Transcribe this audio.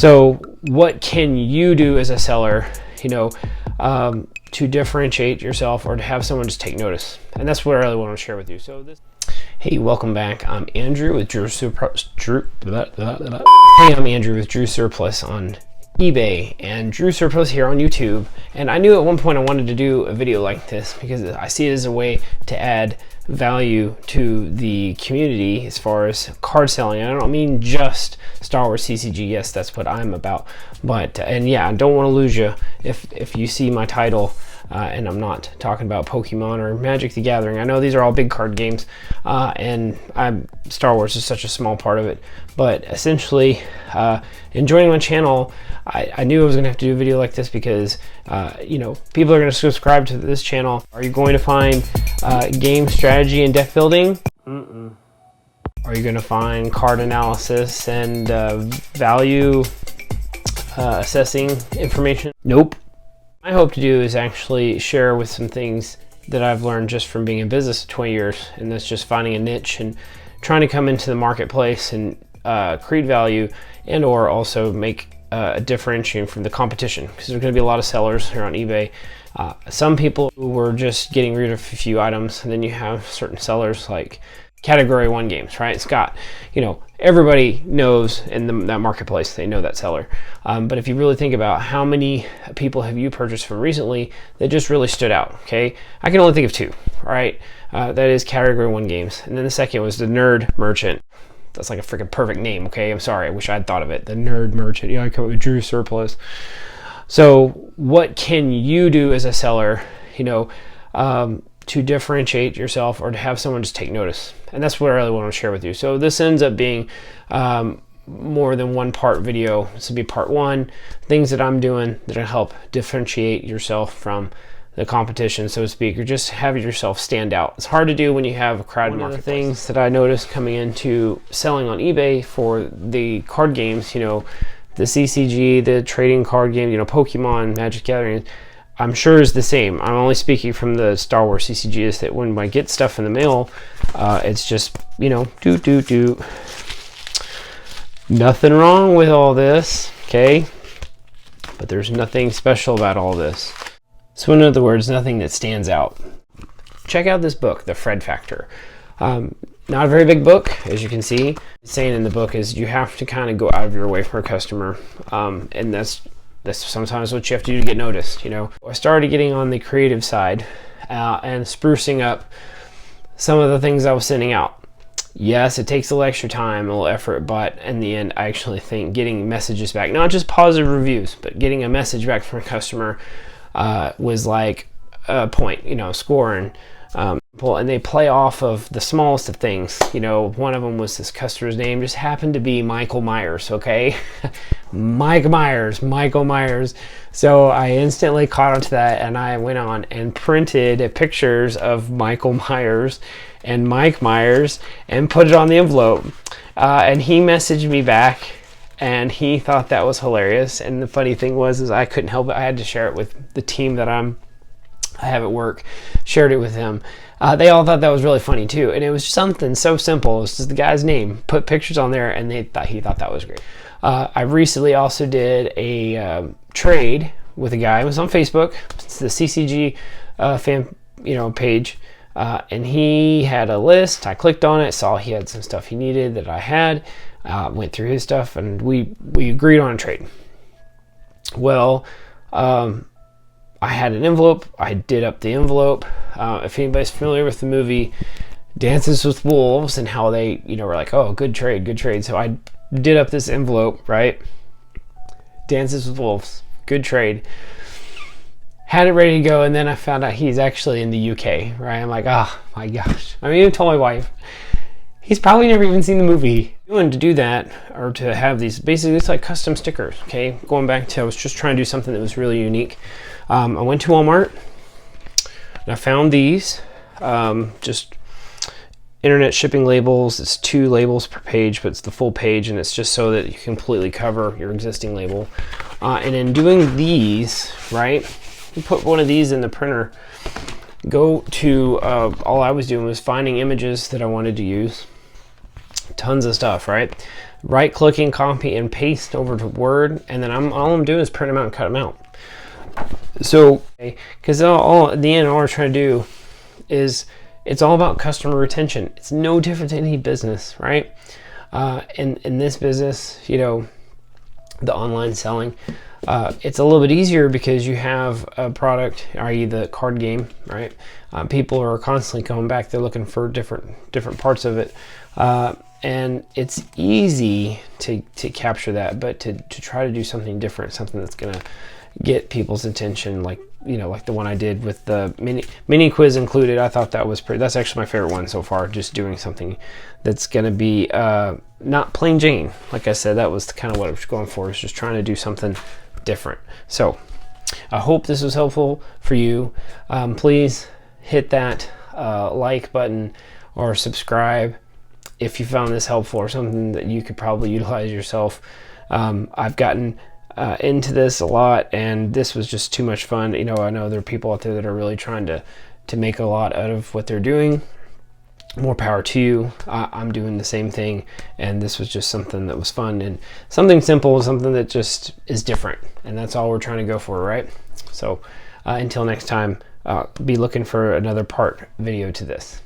So what can you do as a seller, to differentiate yourself or to have someone just take notice? And that's what I really want to share with you. Hey, welcome back. I'm Andrew with Drew Surplus. Hey, I'm Andrew with Drew Surplus on eBay and Drew Surplus here on YouTube. And I knew at one point I wanted to do a video like this because I see it as a way to add value to the community as far as card selling. And I don't mean just Star Wars CCG. Yes, that's what I'm about. But and yeah, I don't want to lose you if you see my title and I'm not talking about Pokemon or Magic the Gathering. I know these are all big card games, and Star Wars is such a small part of it. But essentially, in joining my channel, I knew I was going to have to do a video like this because people are going to subscribe to this channel. Are you going to find game strategy and deck building? Mm-mm. Are you going to find card analysis and value assessing information? Nope. What I hope to do is actually share with some things that I've learned just from being in business for 20 years, and that's just finding a niche and trying to come into the marketplace and create value and or also make a differentiation from the competition, because there's going to be a lot of sellers here on eBay. Some people who were just getting rid of a few items, and then you have certain sellers like category 1 games, right? Scott, everybody knows in that marketplace, they know that seller. But if you really think about how many people have you purchased from recently that just really stood out, okay? I can only think of 2, right? That is category 1 games. And then the second was the Nerd Merchant. That's like a freaking perfect name, okay? I'm sorry, I wish I'd thought of it. The Nerd Merchant. Yeah, I come up with Drew Surplus. So what can you do as a seller, to differentiate yourself or to have someone just take notice? And that's what I really want to share with you. So this ends up being more than one part video. This will be part 1, things that I'm doing that will help differentiate yourself from the competition, so to speak, or just have yourself stand out. It's hard to do when you have a crowded market. One of the things that I noticed coming into selling on eBay for the card games, the CCG, the trading card game, Pokemon, Magic Gathering, I'm sure is the same. I'm only speaking from the Star Wars CCG, is that when I get stuff in the mail, it's just, do. Nothing wrong with all this, okay? But there's nothing special about all this. So in other words, nothing that stands out. Check out this book, The Fred Factor. Not a very big book, as you can see. Saying in the book is you have to kind of go out of your way for a customer, and that's sometimes what you have to do to get noticed. I started getting on the creative side and sprucing up some of the things I was sending out. Yes, it takes a little extra time, a little effort, but in the end, I actually think getting messages back, not just positive reviews, but getting a message back from a customer was like a point, scoring. And they play off of the smallest of things. One of them was this customer's name just happened to be Michael Myers, okay? Michael Myers. So I instantly caught onto that, and I went on and printed pictures of Michael Myers and Mike Myers and put it on the envelope. And he messaged me back, and he thought that was hilarious. And the funny thing was I couldn't help it. I had to share it with the team that I have at work. Shared it with them. They all thought that was really funny too, and it was something so simple. It's just the guy's name, put pictures on there, and he thought that was great. I recently also did a trade with a guy. It was on Facebook. It's the CCG fan page, and he had a list. I clicked on it, saw he had some stuff he needed that I had. Went through his stuff, and we agreed on a trade. Well, I had an envelope. I did up the envelope. If anybody's familiar with the movie Dances with Wolves and how they, were like, oh, good trade. So I did up this envelope, right? Dances with Wolves, good trade. Had it ready to go, and then I found out he's actually in the UK, right? I'm like, oh my gosh. I even told my wife, he's probably never even seen the movie. To do that, or to have these, basically it's like custom stickers, okay? Going back to, I was just trying to do something that was really unique. I went to Walmart, and I found these, just internet shipping labels. It's 2 labels per page, but it's the full page, and it's just so that you completely cover your existing label. And in doing these, right, you put one of these in the printer, go to, all I was doing was finding images that I wanted to use, tons of stuff, right? Right clicking, copy and paste over to Word, and then all I'm doing is print them out and cut them out. So, because at the end, all we're trying to do is, it's all about customer retention. It's no different than any business, right? In this business, you know, the online selling, it's a little bit easier because you have a product, i.e. the card game, right? People are constantly coming back. They're looking for different parts of it. And it's easy to capture that, but to try to do something different, something that's going to get people's attention, like, you know, like the one I did with the mini quiz included. I thought that was that's actually my favorite one so far, just doing something that's going to be not plain Jane. Like I said, that was kind of what I was going for, is just trying to do something different. So I hope this was helpful for you. Please hit that like button or subscribe if you found this helpful or something that you could probably utilize yourself. I've gotten into this a lot, and this was just too much fun. You know, I know there are people out there that are really trying to make a lot out of what they're doing. More power to you. I'm doing the same thing, and this was just something that was fun and something simple, something that just is different, and that's all we're trying to go for, right? So until next time, be looking for another part video to this.